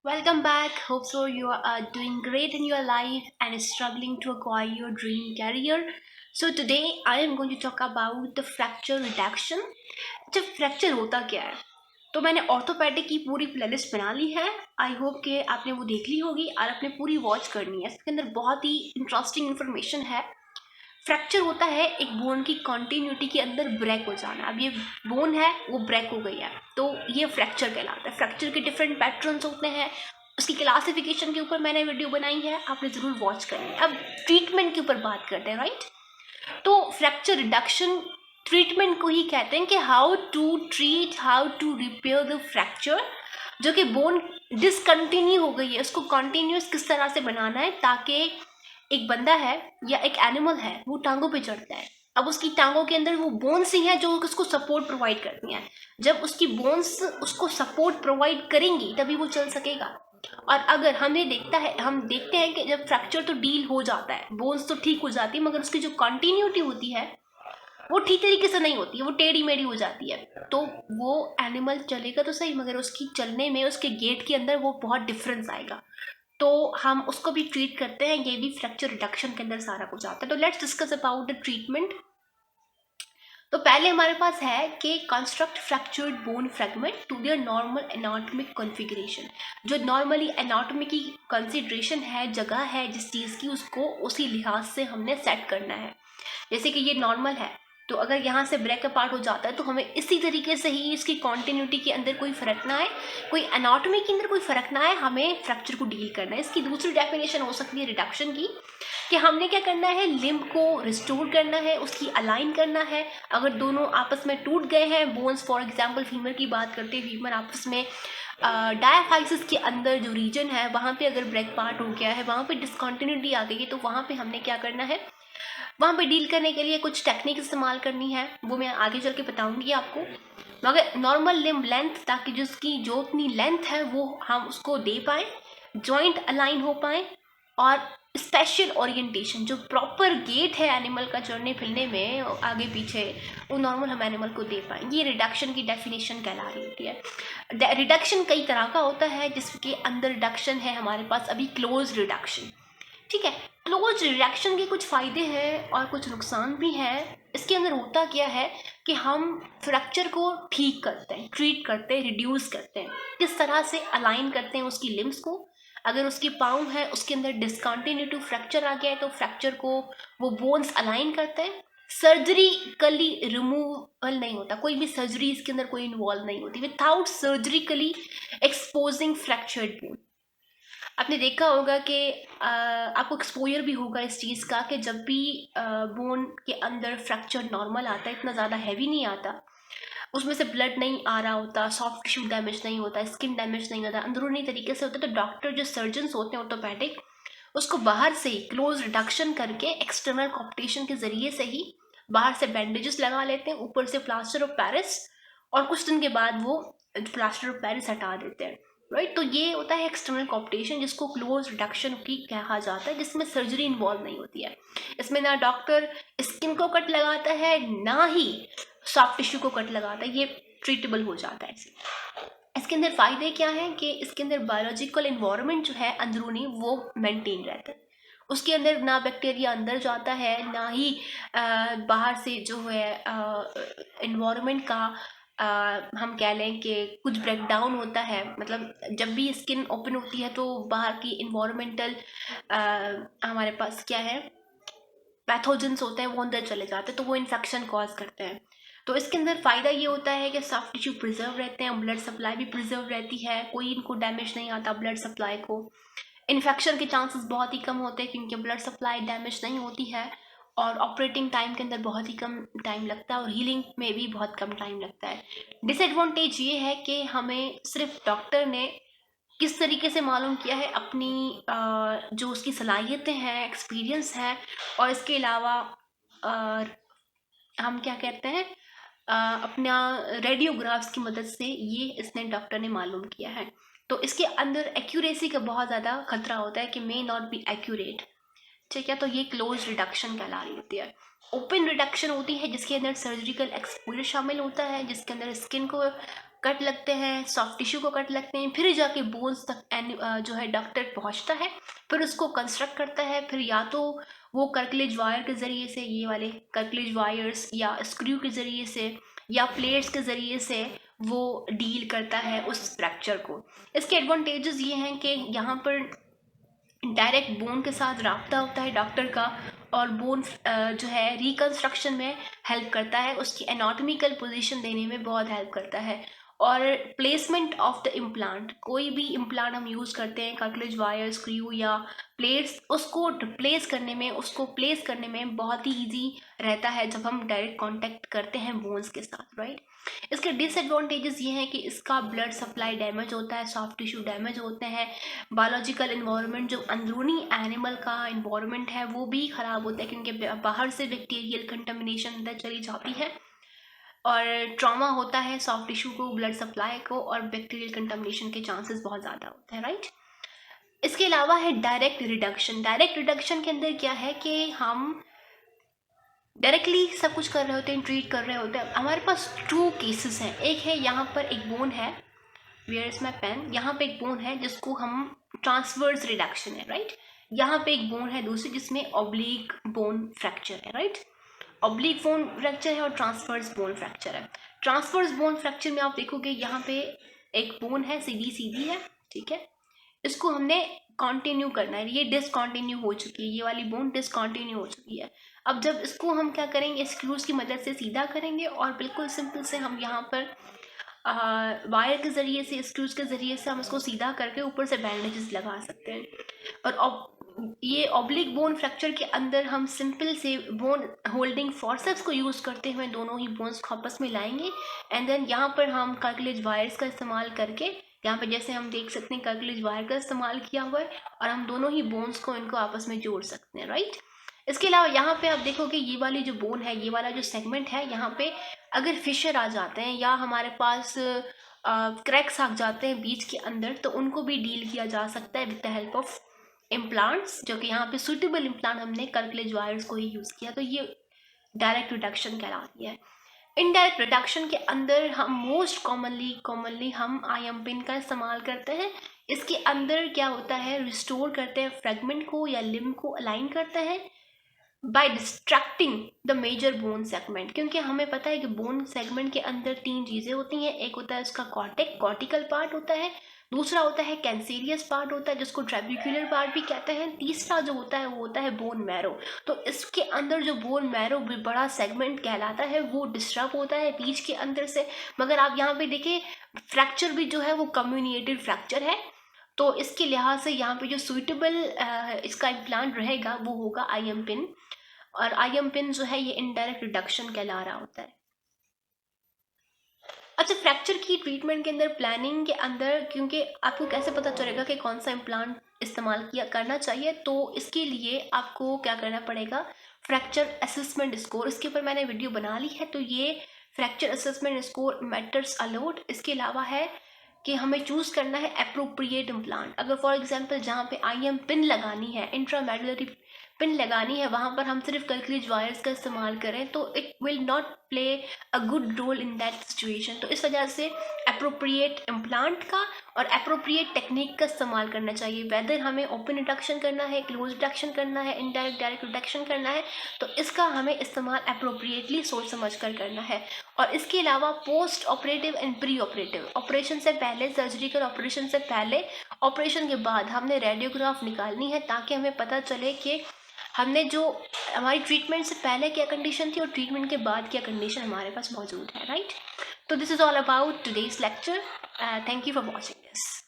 Welcome back. Hope so you are doing great in your life and struggling to acquire your dream career. So today I am going to talk about the fracture reduction. जब fracture होता क्या है तो मैंने orthopaedic की पूरी playlist बना ली है। आई होप कि आपने वो देख ली होगी और आपने पूरी वॉच करनी है। इसके अंदर बहुत ही इंटरेस्टिंग इन्फॉर्मेशन है। फ्रैक्चर होता है एक बोन की कॉन्टिन्यूटी के अंदर ब्रेक हो जाना। अब ये बोन है वो ब्रेक हो गई है तो ये फ्रैक्चर कहलाता है। फ्रैक्चर के डिफरेंट पैटर्न्स होते हैं, उसकी क्लासिफिकेशन के ऊपर मैंने वीडियो बनाई है, आपने ज़रूर वॉच करनी है। अब ट्रीटमेंट के ऊपर बात करते हैं, राइट। तो फ्रैक्चर रिडक्शन ट्रीटमेंट को ही कहते हैं कि how to treat, how to repair the fracture. जो कि बोन डिसकंटिन्यू हो गई है उसको कंटिन्यूस किस तरह से बनाना है ताकि एक बंदा है या एक एनिमल है वो टांगों पे चढ़ता है। अब उसकी टांगों के अंदर वो बोन्स ही हैं जो उसको सपोर्ट प्रोवाइड करती हैं। जब उसकी बोन्स उसको सपोर्ट प्रोवाइड करेंगी तभी वो चल सकेगा। और अगर हम देखते हैं कि जब फ्रैक्चर तो डील हो जाता है, बोन्स तो ठीक हो जाती है, मगर उसकी जो कंटिन्यूटी होती है वो ठीक तरीके से नहीं होती है, वो टेढ़ी मेढ़ी हो जाती है। तो वो एनिमल चलेगा तो सही मगर उसकी चलने में, उसके गेट के अंदर वो बहुत डिफरेंस आएगा। तो हम उसको भी ट्रीट करते हैं, ये भी फ्रैक्चर रिडक्शन के अंदर सारा कुछ आता है। तो let's discuss about the treatment. तो पहले हमारे पास है कि construct fractured bone fragment to their normal anatomic configuration. जो नॉर्मली एनाटॉमी की कंसिडरेशन है, जगह है जिस चीज़ की, उसको उसी लिहाज से हमने सेट करना है। जैसे कि ये नॉर्मल है तो अगर यहाँ से ब्रेक अपार्ट हो जाता है तो हमें इसी तरीके से ही इसकी कॉन्टिन्यूटी के अंदर कोई फर्क ना आए, कोई एनाटॉमी के अंदर कोई फर्क ना आए, हमें फ्रैक्चर को डील करना है। इसकी दूसरी डेफिनेशन हो सकती है रिडक्शन की, कि हमने क्या करना है, लिम्ब को रिस्टोर करना है, उसकी अलाइन करना है। अगर दोनों आपस में टूट गए हैं बोन्स, फॉर एग्जांपल फीमर की बात करते हैं, फीमर आपस में डायाफाइसिस के अंदर जो रीजन है वहाँ पे अगर ब्रेक पार्ट हो गया है, वहाँ पे डिसकॉन्टिन्यूटी आ गई है, तो वहाँ पे हमने क्या करना है, वहाँ पे डील करने के लिए कुछ टेक्निक इस्तेमाल करनी है, वो मैं आगे चल के बताऊँगी आपको। मगर नॉर्मल लिम्ब लेंथ, ताकि जिसकी जो उतनी लेंथ है वो हम उसको दे पाएँ, जॉइंट अलाइन हो पाएँ, और स्पेशल ओरिएंटेशन, जो प्रॉपर गेट है एनिमल का चलने फिरने में आगे पीछे, वो नॉर्मल हम एनिमल को दे पाएँ। ये रिडक्शन की डेफिनेशन कहला रही होती है। रिडक्शन कई तरह का होता है, जिसके अंदर रिडक्शन है हमारे पास अभी क्लोज रिडक्शन। ठीक है, क्लोज रिडक्शन के कुछ फ़ायदे हैं और कुछ नुकसान भी हैं। इसके अंदर होता क्या है कि हम फ्रैक्चर को ठीक करते हैं, ट्रीट करते हैं, रिड्यूस करते हैं। किस तरह से अलाइन करते हैं उसकी लिम्स को। अगर उसकी पाँव है उसके अंदर डिसकंटिन्यूटी फ्रैक्चर आ गया है तो फ्रैक्चर को वो बोन्स अलाइन करते हैं। सर्जरिकली रिमूवल नहीं होता, कोई भी सर्जरी इसके अंदर कोई इन्वॉल्व नहीं होती, विदाउट सर्जरिकली एक्सपोजिंग फ्रैक्चर्ड बोन। आपने देखा होगा कि आपको एक्सपोजर भी होगा इस चीज़ का कि जब भी बोन के अंदर फ्रैक्चर नॉर्मल आता है, इतना ज़्यादा हैवी नहीं आता, उसमें से ब्लड नहीं आ रहा होता, सॉफ्ट टिश्यू डैमेज नहीं होता, स्किन डैमेज नहीं होता, अंदरूनी तरीके से होता है, तो डॉक्टर जो सर्जन्स होते हैं ऑर्थोपेडिक, उसको बाहर से ही क्लोज रिडक्शन करके एक्सटर्नल कॉप्टेशन के ज़रिए से ही बाहर से बैंडेजेस लगा लेते हैं, ऊपर से प्लास्टर ऑफ पेरिस, और कुछ दिन के बाद वो प्लास्टर ऑफ पेरिस हटा देते हैं, राइट। तो ये होता है एक्सटर्नल कॉप्टेशन, जिसको क्लोज रिडक्शन की कहा जाता है, जिसमें सर्जरी इन्वॉल्व नहीं होती है। इसमें ना डॉक्टर स्किन को कट लगाता है ना ही सॉफ्ट टिश्यू को कट लगाता है, ये ट्रीटेबल हो जाता है ऐसे। इसके अंदर फ़ायदे क्या हैं कि इसके अंदर बायोलॉजिकल इन्वायरमेंट जो है अंदरूनी वो मेंटेन रहता है। उसके अंदर ना बैक्टीरिया अंदर जाता है, ना ही बाहर से जो है इन्वायरमेंट का हम कह लें कि कुछ ब्रेक डाउन होता है। मतलब जब भी स्किन ओपन होती है तो बाहर की इन्वायरमेंटल हमारे पास क्या है, पैथोजेंस होते हैं वो अंदर चले जाते हैं, तो वो इन्फेक्शन कॉज करते हैं। तो इसके अंदर फ़ायदा ये होता है कि सॉफ्ट टिश्यू प्रिजर्व रहते हैं, ब्लड सप्लाई भी प्रिजर्व रहती है, कोई इनको डैमेज नहीं आता ब्लड सप्लाई को। इन्फेक्शन के चांसेस बहुत ही कम होते हैं क्योंकि ब्लड सप्लाई डैमेज नहीं होती है, और ऑपरेटिंग टाइम के अंदर बहुत ही कम टाइम लगता है, और हीलिंग में भी बहुत कम टाइम लगता है। डिसएडवांटेज ये है कि हमें सिर्फ डॉक्टर ने किस तरीके से मालूम किया है अपनी जो उसकी सलाहियतें हैं, एक्सपीरियंस है, और इसके अलावा अ, हम क्या कहते हैं, अपना रेडियोग्राफ्स की मदद से ये इसने डॉक्टर ने मालूम किया है। तो इसके अंदर एक्यूरेसी का बहुत ज़्यादा खतरा होता है कि मे नॉट बी एक्यूरेट। ठीक है, तो ये क्लोज रिडक्शन कहला रही होती है। ओपन रिडक्शन होती है जिसके अंदर सर्जिकल एक्सपोजर शामिल होता है, जिसके अंदर स्किन को कट लगते हैं, सॉफ्ट टिश्यू को कट लगते हैं, फिर जाके बोन्स तक जो है डॉक्टर पहुंचता है, फिर उसको कंस्ट्रक्ट करता है। फिर या तो वो कर्कलेज वायर के ज़रिए से, ये वाले कर्कलेज वायर्स, या स्क्रू के ज़रिए से, या प्लेट्स के ज़रिए से वो डील करता है उस फ्रैक्चर को। इसके एडवांटेजेस ये हैं कि यहाँ पर डायरेक्ट बोन के साथ रब्ता होता है डॉक्टर का, और बोन जो है रिकन्स्ट्रक्शन में हेल्प करता है, उसकी एनाटॉमिकल पोजीशन देने में बहुत हेल्प करता है। और प्लेसमेंट ऑफ द इम्प्लांट, कोई भी इम्प्लांट हम यूज़ करते हैं, कार्टिलेज वायर, स्क्रू या प्लेट्स, उसको प्लेस करने में बहुत ही ईजी रहता है जब हम डायरेक्ट कांटेक्ट करते हैं बोन्स के साथ, राइट। इसके डिसएडवांटेजेस ये हैं कि इसका ब्लड सप्लाई डैमेज होता है, सॉफ्ट टिश्यू डैमेज होते हैं, बायोलॉजिकल इन्वायरमेंट, जो अंदरूनी एनिमल का इन्वायरमेंट है वो भी ख़राब होता है, क्योंकि बाहर से बैक्टीरियल कंटामिनेशन अंदर चली जाती है, और ट्रॉमा होता है सॉफ्ट टिश्यू को, ब्लड सप्लाई को, और बैक्टीरियल कंटामिनेशन के चांसेस बहुत ज़्यादा होते हैं, राइट। इसके अलावा है डायरेक्ट रिडक्शन। डायरेक्ट रिडक्शन के अंदर क्या है कि हम डायरेक्टली सब कुछ कर रहे होते हैं, ट्रीट कर रहे होते हैं। हमारे पास 2 केसेस हैं। एक है यहाँ पर एक बोन है, वेयर इज माई पेन, यहाँ पे एक बोन है जिसको हम ट्रांसवर्स रिडक्शन है, राइट। यहाँ पे एक बोन है दूसरी जिसमें ऑब्लिक बोन फ्रैक्चर है, राइट। ऑब्लिक बोन फ्रैक्चर है और ट्रांसवर्स बोन फ्रैक्चर है। ट्रांसवर्स बोन फ्रैक्चर में आप देखोगे यहाँ पे एक बोन है, सीधी सीधी है, ठीक है, इसको हमने कंटिन्यू करना है, ये डिसकंटिन्यू हो चुकी है, ये वाली बोन डिसकंटिन्यू हो चुकी है। अब जब इसको हम क्या करेंगे, स्क्रूज की मदद से सीधा करेंगे, और बिल्कुल सिंपल से हम यहाँ पर वायर के ज़रिए से, स्क्रूज के ज़रिए से हम इसको सीधा करके ऊपर से बैंडेजेस लगा सकते हैं। और ये ऑब्लिक बोन फ्रैक्चर के अंदर हम सिंपल से बोन होल्डिंग फोर्सेप्स को यूज़ करते हुए दोनों ही बोन्स को आपस में लाएंगे, एंड देन यहाँ पर हम कार्टिलेज वायर्स का इस्तेमाल करके, यहाँ पे जैसे हम देख सकते हैं कार्टिलेज वायर का इस्तेमाल किया हुआ है, और हम दोनों ही बोन्स को इनको आपस में जोड़ सकते हैं, राइट। इसके अलावा यहाँ पे आप देखोगे ये वाली जो बोन है, ये वाला जो सेगमेंट है, यहाँ पे अगर फिशर आ जाते हैं या हमारे पास क्रैक्स आ जाते हैं बीच के अंदर, तो उनको भी डील किया जा सकता है with the help of implants, जो कि यहाँ पे सुटेबल इम्प्लांट हमने कार्टिलेज वायर्स को ही यूज़ किया, तो ये डायरेक्ट रिडक्शन कहलाती है। इनडायरेक्ट रिडक्शन के अंदर हम मोस्ट कॉमनली हम IM पिन का इस्तेमाल करते हैं। इसके अंदर क्या होता है, रिस्टोर करते हैं फ्रेगमेंट को या लिम्ब को अलाइन करते हैं by distracting the major bone segment, क्योंकि हमें पता है कि बोन सेगमेंट के अंदर 3 चीज़ें होती हैं। एक होता है उसका कॉर्टिकल पार्ट होता है, दूसरा होता है कैंसेरियस पार्ट होता है जिसको ट्रेबिक्युलर पार्ट भी कहते हैं, तीसरा जो होता है वो होता है बोन मैरो। तो इसके अंदर जो बोन मैरो बड़ा सेगमेंट कहलाता है वो डिस्टर्ब होता है बीच के अंदर से। मगर आप यहाँ पे देखिए फ्रैक्चर भी जो है वो कम्युनिकेटेड फ्रैक्चर है, तो इसके लिहाज से यहाँ पे जो सुइटेबल इसका इम्प्लांट रहेगा वो होगा IM पिन, और IM पिन जो है ये इनडायरेक्ट रिडक्शन कहला रहा होता है। अच्छा, फ्रैक्चर की ट्रीटमेंट के अंदर प्लानिंग के अंदर, क्योंकि आपको कैसे पता चलेगा कि कौन सा इम्प्लांट इस्तेमाल करना चाहिए, तो इसके लिए आपको क्या करना पड़ेगा, फ्रैक्चर असेसमेंट स्कोर, इसके ऊपर मैंने वीडियो बना ली है, तो ये fracture assessment score matters a lot. इसके अलावा है कि हमें चूज़ करना है अप्रोप्रिएट इम्प्लांट। अगर फॉर एग्जांपल जहाँ पे IM पिन लगानी है, इंट्रामेडुलरी पिन लगानी है, वहाँ पर हम सिर्फ कार्टिलेज वायर्स का इस्तेमाल करें तो it will not play a good role in that situation. तो इस वजह से अप्रोप्रिएट इम्प्लांट का और अप्रोप्रिएट टेक्निक का इस्तेमाल करना चाहिए। वेदर हमें ओपन रिडक्शन करना है, क्लोज रिडक्शन करना है, इनडायरेक्ट डायरेक्ट रिडक्शन करना है, तो इसका हमें इस्तेमाल अप्रोप्रिएटली सोच समझ कर करना है। और इसके अलावा post operative and pre operative, operation से पहले, सर्जिकल ऑपरेशन से पहले, ऑपरेशन के बाद हमने रेडियोग्राफ निकालनी है, ताकि हमें पता चले कि हमने जो हमारी ट्रीटमेंट से पहले क्या कंडीशन थी और ट्रीटमेंट के बाद क्या कंडीशन हमारे पास मौजूद है, राइट। तो this is all about today's lecture. Thank you for watching this.